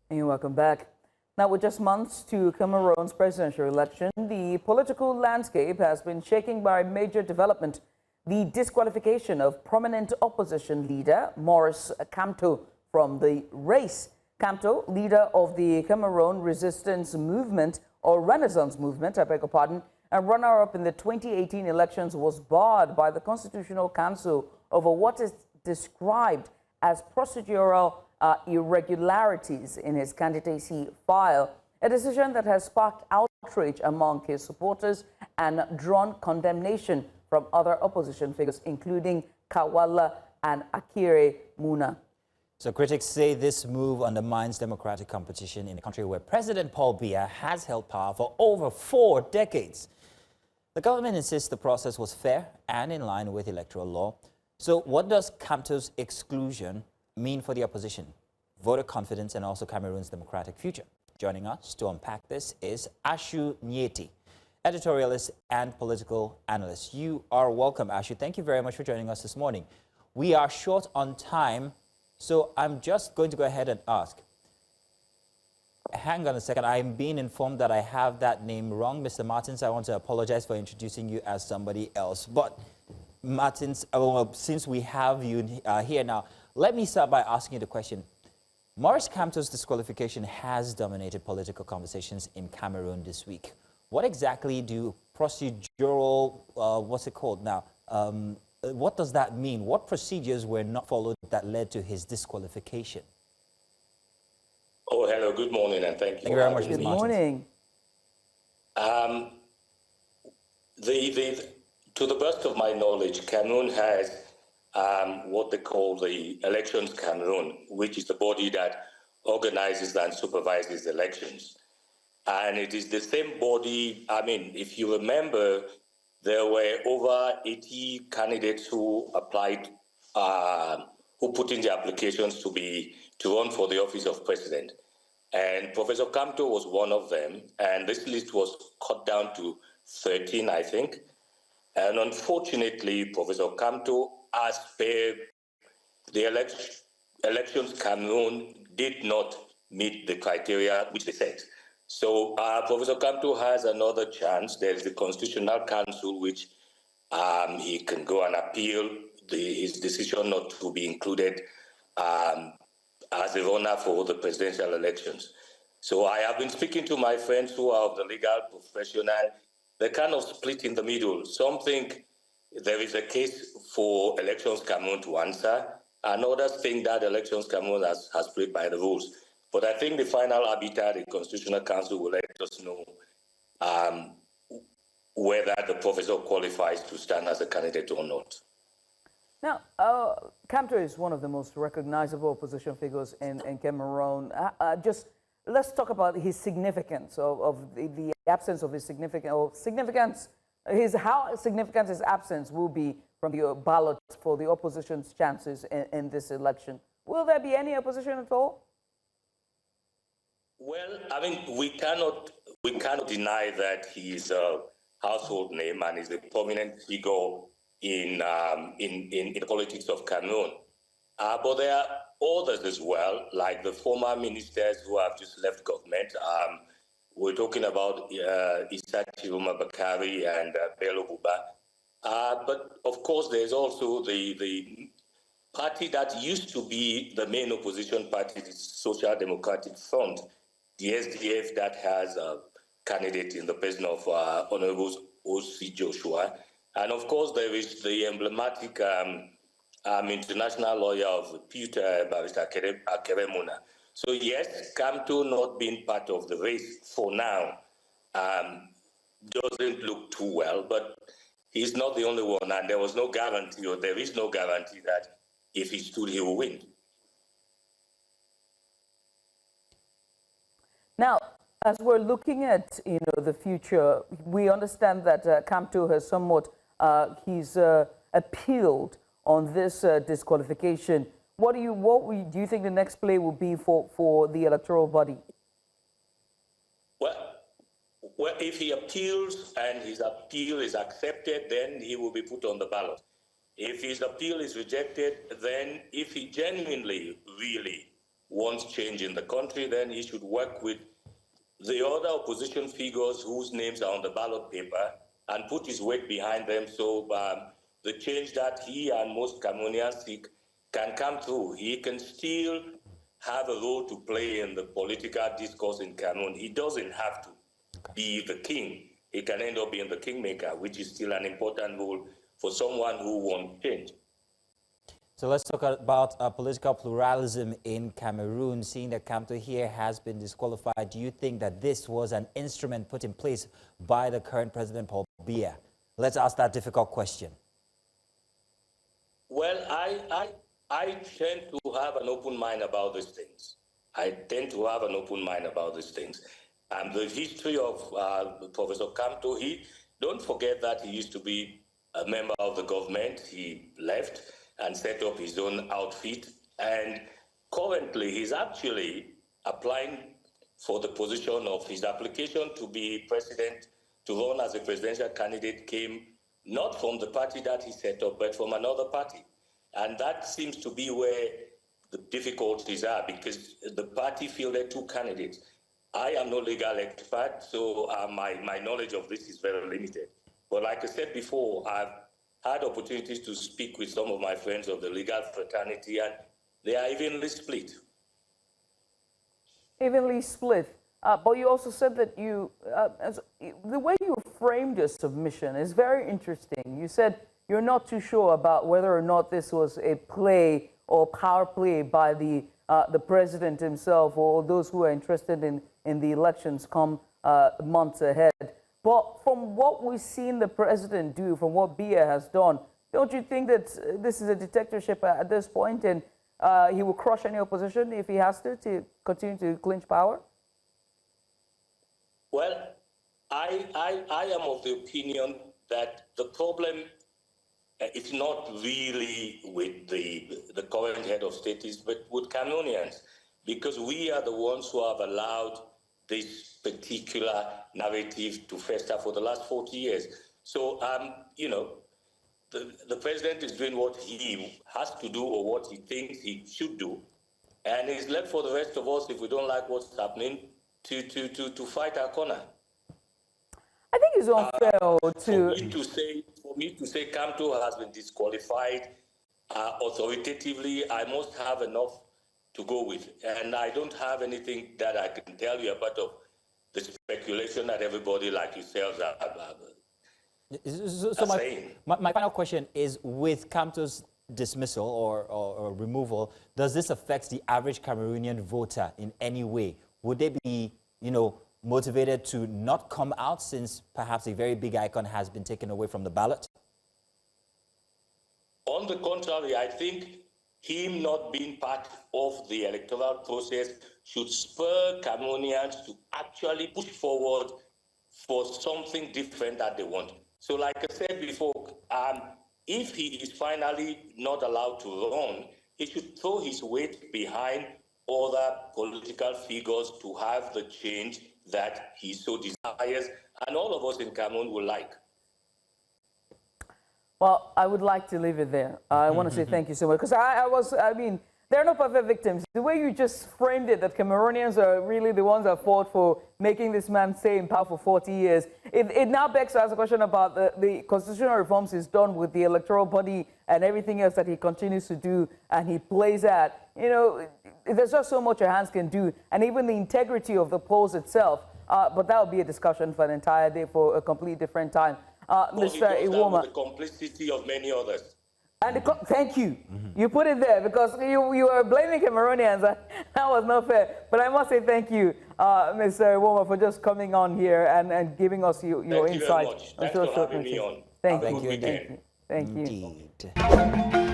And you're welcome back. Now, with just months to Cameroon's presidential election, the political landscape has been shaken by a major development: the disqualification of prominent opposition leader Maurice Kamto from the race. Kamto, leader of the Cameroon Resistance Movement, or Renaissance Movement, I beg your pardon, and runner-up in the 2018 elections, was barred by the Constitutional Council over what is described as procedural irregularities in his candidacy file, a decision that has sparked outrage among his supporters and drawn condemnation from other opposition figures, including Walla and Akere. So critics say this move undermines democratic competition in a country where President Paul Biya has held power for over 4 decades. The government insists the process was fair and in line with electoral law. So what does Kamto's exclusion mean for the opposition, voter confidence, and also Cameroon's democratic future? Joining us to unpack this is Ashu Nyeti, editorialist and political analyst. You are welcome, Ashu. Thank you very much for joining us this morning. We are short on time, so I'm just going to go ahead and ask. Hang on a second. I'm being informed that I have that name wrong. Mr. Martins, I want to apologize for introducing you as somebody else. But Martins, well, since we have you here now, let me start by asking you the question. Maurice Kamto's disqualification has dominated political conversations in Cameroon this week. What exactly do procedural, what's it called now? What does that mean? What procedures were not followed that led to his disqualification? Oh, hello. Good morning, and thank you. Thank you very much, Good morning. To the best of my knowledge, Cameroon has what they call the Elections Cameroon, which is the body that organizes and supervises elections. And it is the same body. I mean, if you remember, there were over 80 candidates who applied, who put in their applications to run for the office of president. And Professor Kamto was one of them. And this list was cut down to 13, I think. And unfortunately, Professor Kamto, as per the Elections Cameroon, did not meet the criteria which they set. So Professor Kamto has another chance. There is the Constitutional Council, which he can go and appeal his decision not to be included as a runner for the presidential elections. So I have been speaking to my friends who are of the legal profession, and they're kind of split in the middle. Some think there is a case for Elections Cameroon to answer, and others think that Elections Cameroon has played by the rules. But I think the final arbiter, the Constitutional Council, will let us know whether the professor qualifies to stand as a candidate or not. Now, Kamto is one of the most recognizable opposition figures in Cameroon. Just let's talk about his significance, of the absence of his significance, how significant his absence will be from the ballot for the opposition's chances in this election. Will there be any opposition at all? Well, I mean, we cannot deny that he is a household name and is a prominent figure in the politics of Cameroon. But there are others as well, like the former ministers who have just left government. We're talking about Akere and Bello Buba. But of course, there's also the party that used to be the main opposition party, the Social Democratic Front, the SDF, that has a candidate in the person of Honorable O.C. Joshua. And of course, there is the emblematic international lawyer of repute, Barrister Akere. So yes, Kamto not being part of the race for now doesn't look too well, but he's not the only one, and there was no guarantee, or there is no guarantee that if he stood, he will win. Now, as we're looking at the future, we understand that Kamto has somewhat he's appealed on this disqualification. What do you think the next play will be for the electoral body? Well, if he appeals and his appeal is accepted, then he will be put on the ballot. If his appeal is rejected, then if he genuinely, really wants change in the country, then he should work with the other opposition figures whose names are on the ballot paper and put his weight behind them so the change that he and most Cameroonians seek can come through. He can still have a role to play in the political discourse in Cameroon. He doesn't have to be the king. He can end up being the kingmaker, which is still an important role for someone who wants change. So let's talk about political pluralism in Cameroon. Seeing that Kamto here has been disqualified, do you think that this was an instrument put in place by the current President Paul Biya? Let's ask that difficult question. Well, I tend to have an open mind about these things. The history of Professor Kamto, don't forget that he used to be a member of the government. He left and set up his own outfit. And currently, he's actually applying for the position of his application to be president, to run as a presidential candidate, came not from the party that he set up, but from another party. And that seems to be where the difficulties are, because the party fielded two candidates. I am no legal expert, so my knowledge of this is very limited. But like I said before, I've had opportunities to speak with some of my friends of the legal fraternity, and they are evenly split. Evenly split. But you also said that the way you framed your submission is very interesting. You said you're not too sure about whether or not this was a play or power play by the president himself or those who are interested in the elections come months ahead. But from what we've seen the president do, from what Biya has done, don't you think that this is a dictatorship at this point, and he will crush any opposition if he has to continue to clinch power? Well, I am of the opinion that the problem is not really with the current head of state, but with Cameroonians, because we are the ones who have allowed this particular narrative to fester for the last 40 years. So, the president is doing what he has to do or what he thinks he should do, and it's left for the rest of us, if we don't like what's happening, to fight our corner. I think it's unfair For me to say Kamto has been disqualified authoritatively, I must have enough to go with. And I don't have anything that I can tell you about the speculation that everybody like yourselves are saying. My final question is, with Kamto's dismissal or removal, does this affect the average Cameroonian voter in any way? Would they be, motivated to not come out since perhaps a very big icon has been taken away from the ballot? On the contrary, I think him not being part of the electoral process should spur Cameroonians to actually push forward for something different that they want. So like I said before, if he is finally not allowed to run, he should throw his weight behind other political figures to have the change that he so desires, and all of us in Cameroon will like. Well, I would like to leave it there. I want to say thank you so much, because I mean, there are no perfect victims. The way you just framed it, that Cameroonians are really the ones that fought for making this man stay in power for 40 years, it now begs to ask a question about the constitutional reforms he's done with the electoral body and everything else that he continues to do and he plays at. There's just so much your hands can do, and even the integrity of the polls itself. But that will be a discussion for an entire day, for a completely different time. Mr. Ewoma. The complicity of many others. And thank you. You put it there because you were blaming Cameroonians. That was not fair. But I must say thank you, Mr. Ewoma, for just coming on here and giving us your insight. Thank you very much. Thanks for having me on. Thank you. Thank you. Indeed.